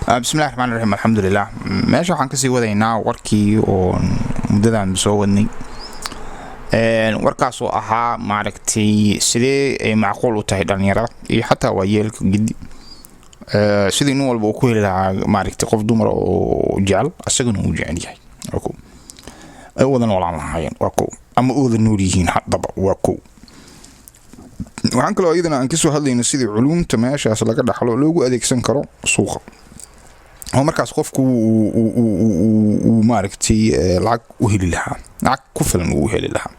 بسم الله الرحمن الرحيم الحمد لله ماشي waxaan kasii wadaynaa warkii oo muddadan soo wadnay warkaas oo ahaa maaragtay sidee ay macquul u tahay dhalinyarada iyo xataa waayeelka gidi sidii nin walba uu ku heli lahaa maaragtay qof dumar oo jecel asaguna uu jecel yahay wako ay wadan walaan lahaayeen wako ama wada nool yihiin haddaba wako waxaan kaloo iyadana aan kasoo hadlayno sidii culuumta meeshaas laga dhaxlo loogu adeegsan karo suuqa oo markaas qofku uu maaragtay lacag u heli lahaa lacag ku filan uu heli lahaa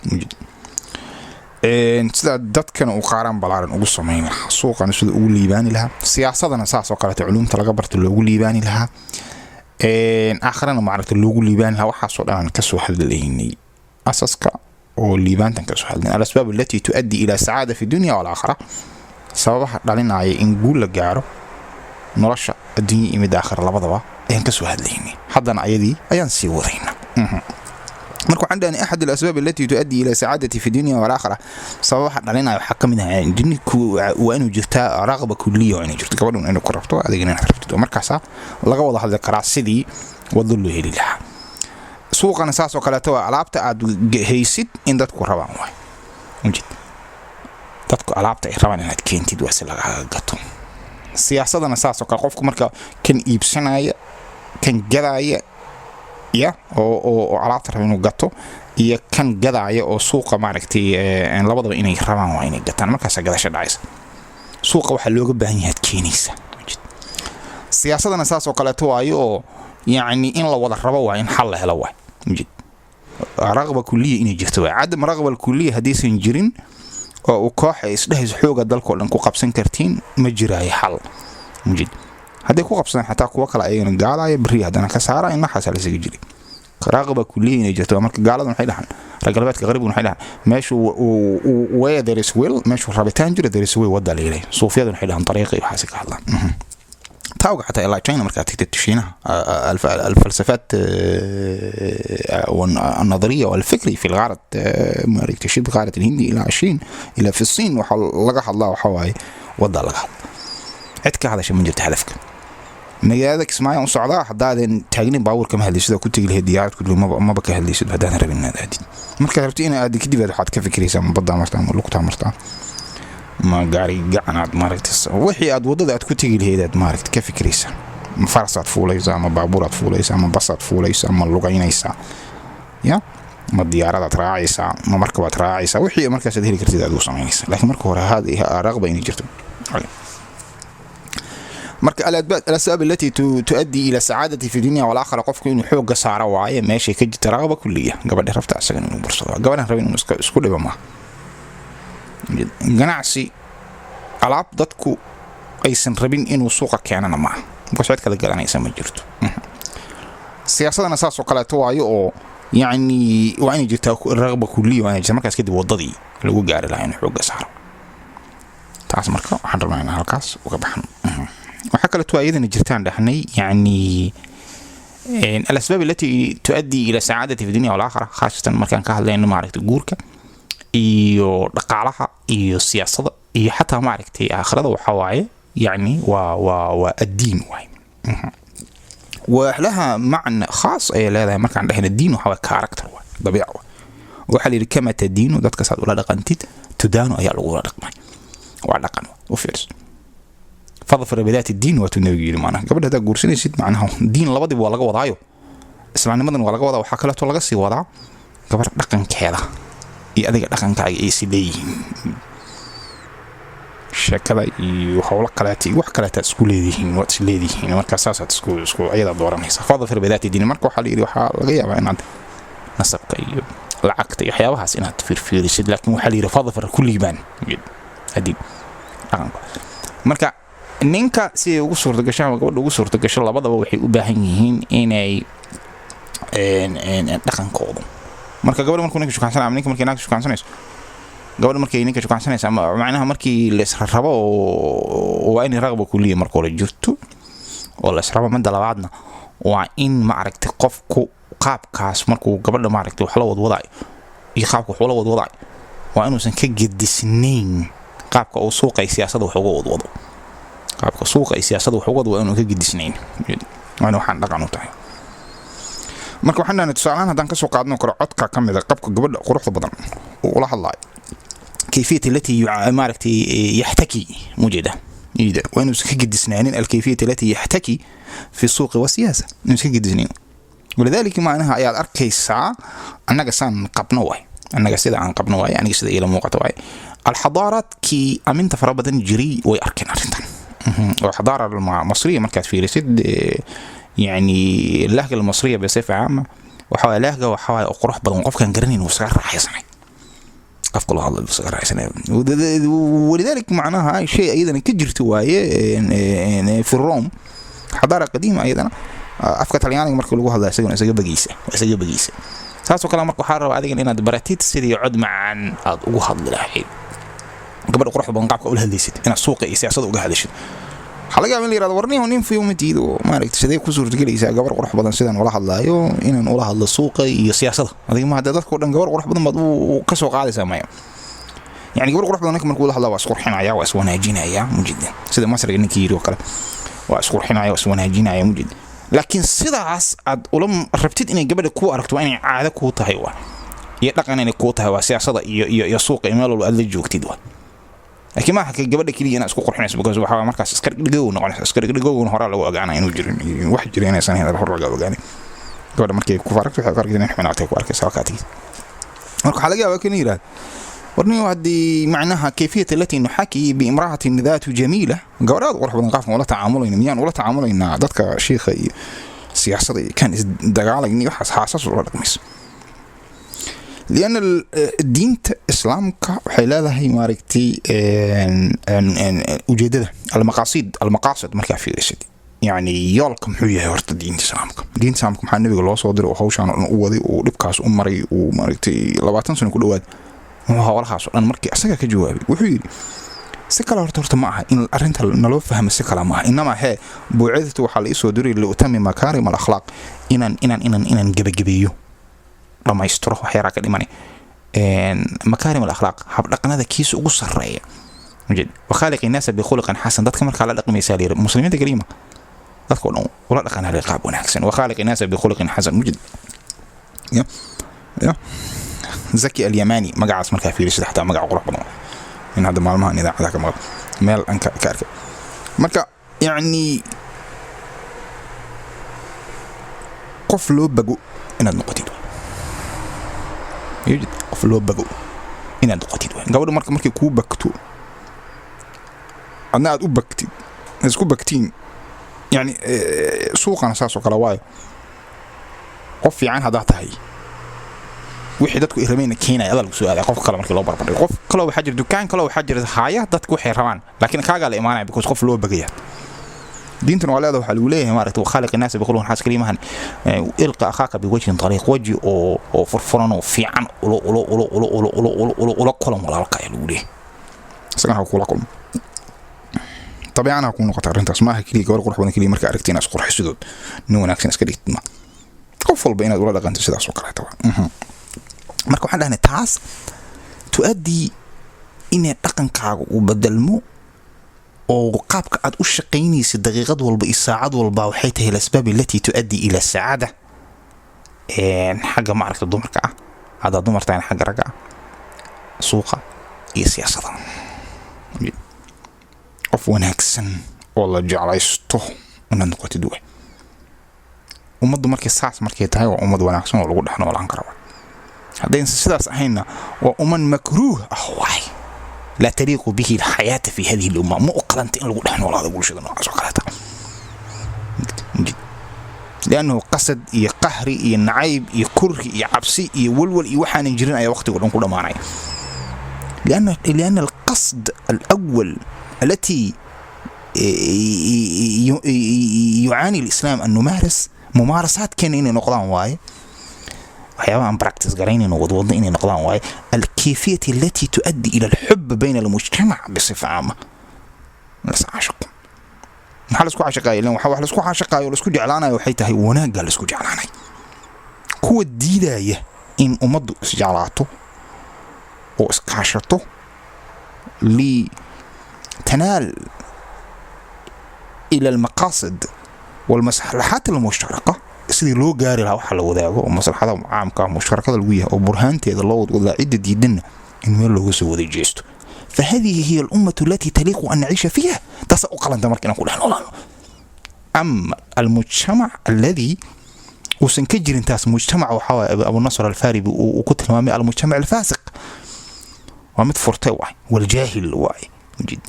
sida dadkana uu qaaran balaaran ugu sameyn lahaa suuqana sida ugu liibaani lahaa siyaasadana saas oo kale culuumta laga barto loogu liibaani lahaa aakhirana maaragtay loogu liibaani lahaa waxaas oo dhan ka soo hadlaynay asaska oo liibaantan ka soo hadlaynay al-asbaab allati tuaddi ila saada fi dunya wal aakhirah sababaha dhalinaya in guul la gaaro nolosha adduunyo iyo mid aakhir labadaba ayaan ka soo hadlaynay haddana ayadii ayaan sii wadayna marka waxaan dhahnay axad al-asbaab allati tuaddi ila saadati fi dunya wal aakhirah sababaha dhalinaya waxa kamid ah dinku waa inuu jirtaa raqaba kulliyo inay jirto gabadhan inay ku rabto adigina inaad rabto markaas laga wada hadli karaa sidii wada loo heli lahaa suuqana saas oo kale tawa alaabta aad haysid in dadku rabaan way mujid dadku alaabta ay rabaan inaad keentid waa si laga gato siyaasadana saas oo kale qofku marka kan iibsanaya kan gadaya ya oo alaabta raba inuu gato iyo kan gadaya oo suuqa maaragtay labadaba inay rabaan waa inay gataan markaas gadasho dhacaysa suuqa waxa looga baahan yahay keenaysa siyaasadana saas oo kale tawayo يعني إن الله وضع ربوا إن حل هلوا مجد رغبة كلية إني جرتوا عدم رغبة الكلية هديس إنجرين وكاح إسده حوجة دلكو لأنكو قبسن كرتين مجرى حل مجد هذا كو قبسن حتى وكلا أي نقالة يبري هذا أنا كسارة إن ما حصل سيجري رغبة كلية إني جرتوا مرك قالة نحيلها رجلات غريب ونحيلها ماشي ويا there is will ماشي رابطان جري there is will وده ليه صوفيا نحيلها عن طريقي وحاسك الله تاوق حتى إلا تشاينا مركز تكتشفينها الفلسفات والنظرية والفكري في الغارة تشد غارة الهندي إلى 20 إلى في الصين لقح الله وحواي وضع لقح عدك هذا شيء من جد هدفك مجالك اسمعي وصعداء حدا تاجني باور كم هاللي سدا كنت الهديات كله ما بك هاللي سدا هذا ربنا هذه مركز ربتينا هذه كده بدو حد كيف كريسة مبضع مرتان ولقطة مرتان ما قاري قعناد ماركت وحي اد ودada aad ku tagi lahayd maaragt ka fikraysa ma farsaad fuulaysa ama baabuuraad fuulaysa ama basaad fuulaysa ama lugaynaysa ya ma diyaaradaad raacaysa ma markabaad raacaysa wixii markaas aad heli kartid aad u sameynaysa laakiin marka hore hada raqba inay jirto marka al-asbaab allati tuaddi ila saadati fi dunya wal aakhirah qofku inuu xoog saaro waaye meesha ka jirta raqba kulliya gabadha rabta asaga inuu bursado gabadhan rabin inuu isku dhibo ma ganacsi alaab dadku aysan rabin inuu suuqa keenana ma waxaad kala galanaysa ma jirto siyaasadana saas oo kale tawaayo oo yani waa in jirta raqba kulliyo waa in markaas kadib wadadii lagu gaari lahayn xoog saaro taas marka waxaan rabnaa in halkaas uga baxno waxa kale tawaayadan jirtaan dhahnay yani الأسباب التي تؤدي إلى سعادة في الدنيا والآخرة خاصة مركان كهذين معركة جورك iyo dhaqaalaha iyo siyaasadda iyo xataa maaragtay aakhirada waxa waaye yani waa ad-diin waay waxa macna khaas ay leedahay markaan dhahna diin waxa waa character waay dabiico waxa la kama tadiinu dadka saad ula dhaqantid tudaanu ayaa lagu dhaqmay waa dhaqan u fiirs fadfar bidaat ad-diin wa tunawiil macna gabadha hada guursanaysid macnaha diin labadiba waa laga wadaayo islaamnimadan waa laga wadaa waxa kale oo laga sii wadaa gabar dhaqankeeda adiga dhaqankaaga ay sideeyeen shakada iyo hawlo kaleetay wax kaleeta isku leedihiin wad sileedihiin marka saasaad isku ayada dooranaysa fadfar bidaati diin marka waxa laga yaabaa inaad nasabka iyo lacagta iyo waxyaabahaas inaad fiirfiirisid laakiin waxa la yiraahdaa fadfar kulliban hadii marka ninka si ugu suurta gashaa gabadha ugu suurta gasho labadaba waxay u baahan yihiin inay dhaqankooda marka gabadha markuu ninka shukaansanaa ninka markii naag shukaansanayso gabadha markii ninka shukaansanaysa macnaha markii la israrabo waa in raqba kulliye markoo la jirto oo la israrabo mid labaadna waa in maaragtay qofku qaabkaas markuu gabadha maaragtay wax la wadwadaay iyo qaabka wax la wadwadaay waa inuusan ka gedisnayn qaabka uu suuqay siyaasadda wax uga wadwado qaabka suuqa iyo siyaasadda waxooda waa inuu ka gidisnayn waana waxaan dhaqan u tahay marka waxaan dhahnay tusaalahan haddaan ka soo qaadno karo codka ka mid ah qabka gabadha quruxda badan oo ula hadlayo كيفية التي يحتكي موجودة وأنه سكجد سنين الكيفية التي يحتكي في السوق والسياسة سكجد سنين ولذلك معناها أيال أركي الساعة أنك سان قبنواي أنك سيدا عن قبنواي يعني سيدا إلى موقعتواي الحضارات كي أمنت فرابة جري ويأركن أرنتان والحضارة المصرية مركز في رسد يعني اللهجة المصرية بصفة عامة وحوالي لهجة وحوالي أقرح بدون قف كان قرنين وصغير راح يصنع أفقل هذا الصغير راح يصنع ولذلك معناها شيء أيضا كجرت واي في الروم حضارة قديمة أيضا أفكار طليانية مركو لغو هذا سيجو بقيسة ساسو كلام مركو حارة وعادي إن براتيت سيدي يعد معن لغو هذا الحين قبل أقرح بنقعك أقول هذا ست أنا سوقي سياسة وجه هذا الشيء حلقة من اللي راد ورني ونيم في يوم جديد وما رأيت سيدي كسر تقولي إذا قبل أقرح بدن سيدنا ولا الله يو إن ولا هذا السوقي سياسة هذه ما هذا ذكر إن قبل أقرح بدن بدو كسر قاعدة سامية يعني قبل أقرح بدن نكمل كل هذا وأسقر حين عيا وأسوان هجين عيا مجدا سيدا مصر إنك كيرو وكلا وأسقر حين عيا وأسوان هجين عيا مجدا لكن سيدا عس عد ولم ربطت إني قبل كوا أركتوا إني عادة كوتا هوا يطلق إني كوتا هوا سياسة يسوق إماله وألجو كتيدوا لكن ما حكي قبل كلي أنا أسقر حين سبقة وحاول مركز أسكر دقون وأنا أسكر دقون هراء لو أجانا إنه جرين واحد جرين إنسان هذا الحر لو أجاني قبل مركي كفارك فكرت إن إحنا نعطيك وارك ساكاتي مركو حلقة وكنيرة ورني وعدي معناها كيفية التي نحكي بامرأة ذات جميلة قراد غرف بنقاف ولا تعاملين ميان ولا تعاملين عادتك شيخ سياسة كان دقالة إني حاسس ولا رقميس لأن الدين إسلامك حلالة هي ماركتي وجدده المقاصد مركا في رسد يعني يالكم حوية ورت الدين إسلامك محل النبي الله صادر وحوشان ووضي ولبكاس أمري وماركتي لبعتن سنة كل واد وهو الخاص أنا مركي أسكا كجوابي وحيد سكلا هرت معها إن الأرنت نلو فهم السكلا معها إنما هي بعثت وحال إسودري لأتمم مكارم الأخلاق إن جبيو لما يستروح حيراك الإيماني مكارم الأخلاق حبلقنا هذا كيس وقصر رأي جد وخالق الناس بخلق حسن ذاتك مرك على لقم مثالي المسلمين تكريمة ذاتكم ولا لقنا رقاب ونحسن وخالق الناس بخلق حسن وجد يا زكي اليماني مقع اسم الكافير سيد حتى مقع قرح بضم من هذا معلومة إذا ذاك مغض ميل أنك كارك مركا يعني قفلوا بقو إن النقطين يوجد قفلوا بقو إن النقطين قبل مركا كو بكتو أنا أدو بكتين نسكو بكتين يعني سوقا أساسو كلاواي قفي عن هذا تهي wixii dadku irameen keenay adal su'aal qof kale markii loo barbar qof kale waxa jir dukaan kale waxa jir haaya dadku waxay rabaan laakiin kaaga la iimaanay because qof loo bagaya diintan walaada waxa lagu leeyahay maaragtay khaliq الناس بيقولون حاس كلمه ilqa akhaka بوجه طريق وجه oo furfuran oo fiican ulo kolan walaalka ay lagu leeyahay sagan kula kulm طبيعنا كون نقطه arintaas ma aha kaliya gabar qurux badan kaliya marka aragtina isqurx sidood nin wanaagsan iska dhigtma qof walba inaad ula dhaqanto sidaas oo kale tawa marka waxaan dhahnay taas tuadii inay dhaqankaaga u bedelmo oo qaabka aad u shaqeynayso daqiiqad walba iyo saacad walba waxay tahay asbaab التي تؤدي الى السعاده xagga maaragta dumarka ah hada dumartaan xagga raga suuqa iyo siyaasadda qof wanaagsan oo la jeclaysto inaan noqoto duwa ummaddu markay saas markay tahay waa ummad wanaagsan oo lagu dhaxnoolaan karo هذين سلاس أهينا وأمن مكروه أخوي لا تليق به الحياة في هذه الأمة مو قلنت إن نحن ولا هذا بولشة لأنه قصد يقهر ينعيب يكره يعبسي يولول يوحى نجرين أي وقت يقولون كل ما نعيب لأن القصد الأول التي يعاني الإسلام أن نمارس ممارسات كان نقضان واي وحيوان براكتس قرين إنه وضوض إنه نقضان واي الكيفية التي تؤدي إلى الحب بين المجتمع بصفة عامة لس عاشق محل اسكو عاشقاي لأنه حوال اسكو عاشقاي ولا اسكو جعلانا وحيته وناق قال اسكو جعلانا كو الديداية إن أمضوا اسجعلاته واسكاشته لتنال إلى المقاصد والمصلحات المشتركة sidii loo gaari lahaa waxa la wadaago oo maslaxada caamka ah mushtarakada lagu yahay oo burhaanteeda loo wada cid diidan in meel looga soo wada jeesto فهذه هي الأمة التي تليق أن نعيش فيها تسأقل أنت مركنا كل حين أما المجتمع الذي وسنكجر انتاس مجتمع وحوا أبو النصر الفاربي وكتل مامي المجتمع الفاسق ومتفرطي واعي والجاهل واعي جد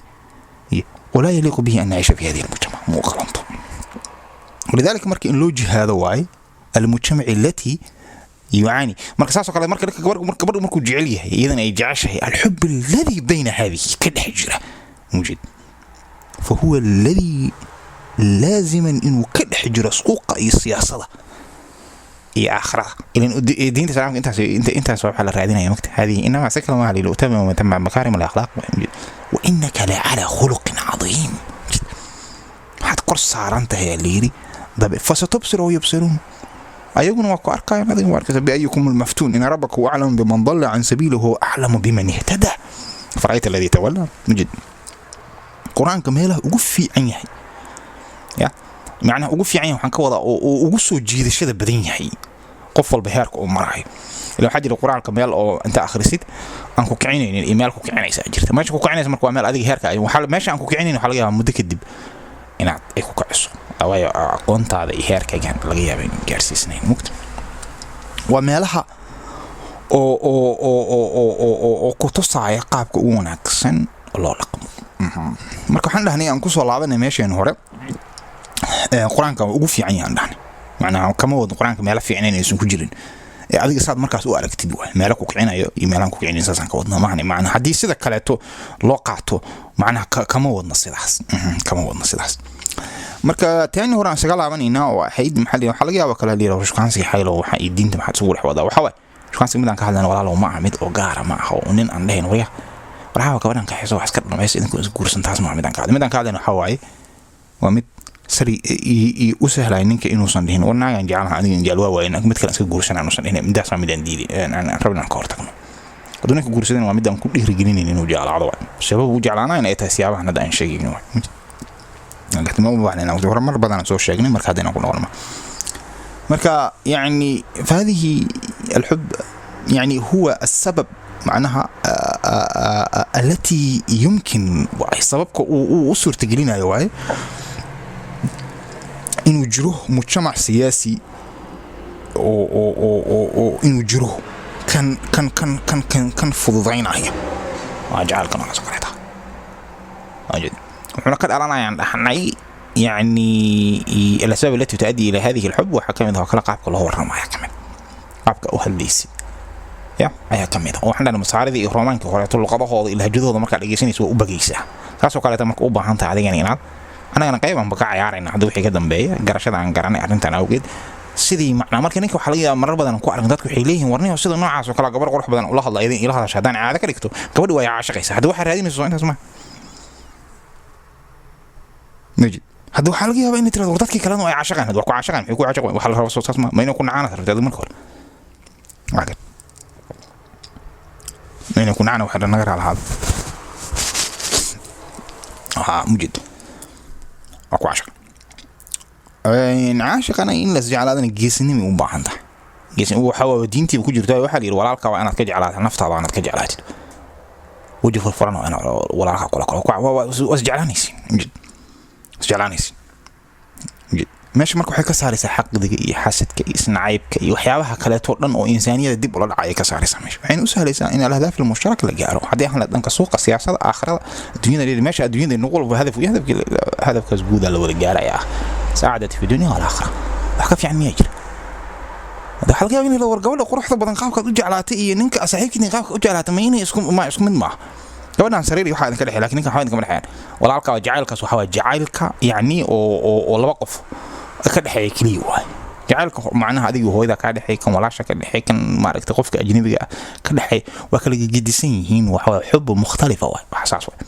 ولا يليق به أن نعيش في هذه المجتمع مو غلط. ولذلك مركي إن لوجه هذا واعي المجتمع التي يعاني مركز ساسو قال مركز كبر مركو جعليه إذن أي جعشه الحب الذي بين هذه كالحجرة موجود فهو الذي لازما إنه كالحجرة سقوق أي سياسة هي آخرة إذن دين تسلام أنت سبحان الله رأينا يا مكت هذه إنما سكر ما علي لأتم ومتمع مكارم الأخلاق وإنك لعلى خلق عظيم حتقرص صارنتها يا ليري فستبصر ويبصرون أيكم وقع أركان هذه المركزة بأيكم المفتون إن ربك هو أعلم بمن ضل عن سبيله هو أعلم بمن اهتدى فرأيت الذي تولى مجد القرآن كميله وقف في عينه يا معنى وقف في عينه وحنك وضع وقصوا جيد الشدة بدينه قف البهارك أو مراعي لو حاجة القرآن كميل أو أنت آخرسيت أنكو كعينين الإيميل كو كعينين سأجرت ماشي كو كعينين سمركو أميل أدي هارك وحال ماشي أنكو كعينين وحلقها مدك الدب إناد إيكو كعسو أو أقونت هذا إهارك كان لقيها بين جارسي سنين مكتب ومالها oo ku tusaya qaabka ugu wanaagsan loo dhaqmo marka waxaan dhahnay aan ku soo laabanay meesheen hore quraanka ugu fiican yahay dhahnay macnaha kama wada quraanka meel fiican inaysan ku jirin adiga saad markaas u aragtid waa meel ku kicinayo iyo meel aan ku kicinin saasan ka wadna macnaha hadii sida kale to loo qaato macnaha kama wadna sidaas marka taani hore aan saga laabanayna oo ahayd maxalli waxa laga yaabaa kala leeyahay shaqaansi xaylo waxa ay diinta maxad soo wada waxa way shaqaansi midaan ka hadlana walaalo ma ahmid oo gaar ma aha oo nin aan dhayn wariya waraha ka wadan ka xiso wax ka dhameys idinku guursan taas ma midaan ka hadlana waxa way waa mid sari u sahlay ninka inuu san dhihin warnaagan jeclaan aniga jeclaa waa in mid kale iska guursan aan san dhihin midaas ma midaan diidi aan rabnaa ka hortagno aduna ka guursadeen waa midaan ku dhiirigelinin inuu jeclaado sabab uu jeclaanaa in ay tahay siyaabaha hadda aan sheegayno قلت ما بمعنى وزور مرة بدنا نسوي شيء يعني مركز هذين نقول مركا يعني فهذه الحب يعني هو السبب معناها التي يمكن سببك وصور تجلينا يا واي إنه جروه مجتمع سياسي أو إنه جروه كان فضضين عليه وأجعل كنا نسقطها أجد ونقد أرانا يعني الأسباب التي تؤدي إلى هذه الحب وحكمتها وكلا قابك الله ورحمه كمان قابك أهليسي يا أيها كميدا وحنا المساعدة ذي إهرامانك وقالت له قضاء إلى هجده ذا مركز الجيسين يسوي أبجيسه كاسو قالت مركز أوبا هانت عليه يعني أنا قريبا بقى عيارين عدو حكي دم قرشة عن قرني أنت أنا أوجد سيدي معنا مركز نيك وحليا مرة بدنا نكون عندك وحيليه ورنيه وسيد النوع وكلا قبر قرح بدنا الله الله إذا هذا شهدان عادك لكتو قبل ويا عاشق هذا واحد هذين الزوين اسمه نجد هذا حلقة بين ترى وردتك كلام ويا عاشقان هذا وقع عاشقان يقول عاشق وحل الرسول صلى الله عليه وسلم ما يكون عانى ترى هذا المنكر عقل ما يكون عانى وحد النجار على هذا مجد وقع عاشق إن عاشق أنا إن لسه على هذا الجسني من بعضه جسني هو حوا دينتي بكل جرتاي واحد يروى الكوا أنا أتكلم على نفط هذا أنا أتكلم على هذا وجه الفرن وأنا ولا وقع وسجلانيس مجد سجلانيس ماشي marka waxay ka saaraysaa xaqdiga iyo xasadka iyo isnacaybka iyo waxyaabaha kale oo dhan oo insaaniyada dib u dhacay ka saaraysaa meesha waxay u sahlaysaa in al-ahdaaf al-mushtarak la gaaro hadii aan la dhanka suuqa siyaasadda aakhirada dunyada meesha adduunyada noqol hadafkaas guud la wada gaaraya saacadati fi dunya wal aakhirah wax ka fiican ma jiro hada halka in la wargabada quruxda badan qaabka u jeclaatay iyo ninka saaxiibkiina qaabka u jeclaatay ma inay isku mid ma gabadhan sariir waxa idin ka dhaxay laakiin ninka waxa idin ka dhaxay walaalka jacaylkaas waxa jacaylka yani oo laba qof ka dhaxay kaliya waay jacaylka macnaha adiga hooyada ka dhaxay kan walaasha ka dhaxay kan maaragtay qofka ajnabiga ka dhaxay waa kala gedisan yihiin waxa xub mukhtalifa waay xasaas waay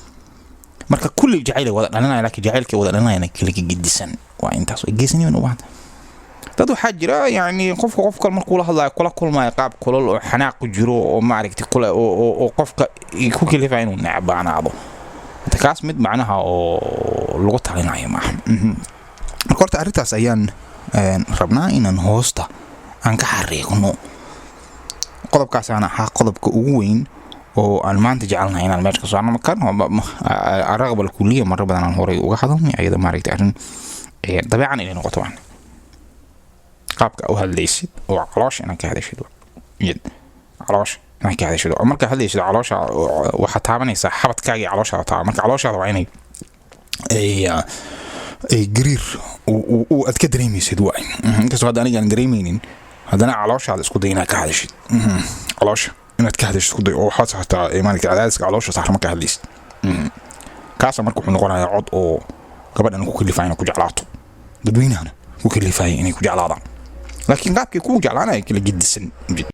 marka kulli jacayl wada dhananaya laakiin jacaylka wada dhananaya kala gedisan waa intaas way geesaniin u baahan dad waxa jira yani qofka markuu la hadlayo kula kulmay qaab kulul oo xanaaq ku jiro oo maaragtay kula oo qofka ku kalifa inuu nacbaanaado kaas mid macnaha oo lagu talinayo maaha. marka horta arrintaas ayaan rabnaa inaan hoosta aan ka xariiqno. qodobkaas aan ahaa qodobka ugu weyn oo aan maanta jecelnahay inaan meesha ka saarno. markaan araqbal kulliya mar badan aan horay uga hadalnay ayada maaragtay arrin dabeecan inay noqoto waan qaabka u hadlaysid oo caloosha inaan ka hadashid caloosha inaan ka hadashid oo marka hadlaysid caloosha waxa taabanaysa xabadkaaga iyo caloosha taa. marka caloosha waa inay ay gariir oo aad ka dareemaysid waa inkastoo hadda aniga aan dareemaynin haddana calooshaada isku day inaad ka hadashid caloosha inaad ka hadashid isku day oo waxaad saartaa maaragtay cadaadiska caloosha saar marka hadlaysid kaasa marka wuxuu noqonayaa cod oo gabadhan ku kalifayo inay ku jeclaato dadweynahana ku kalifayo inay ku jeclaadaan laakiin qaabkii ku jeclaanay kala gidisan jid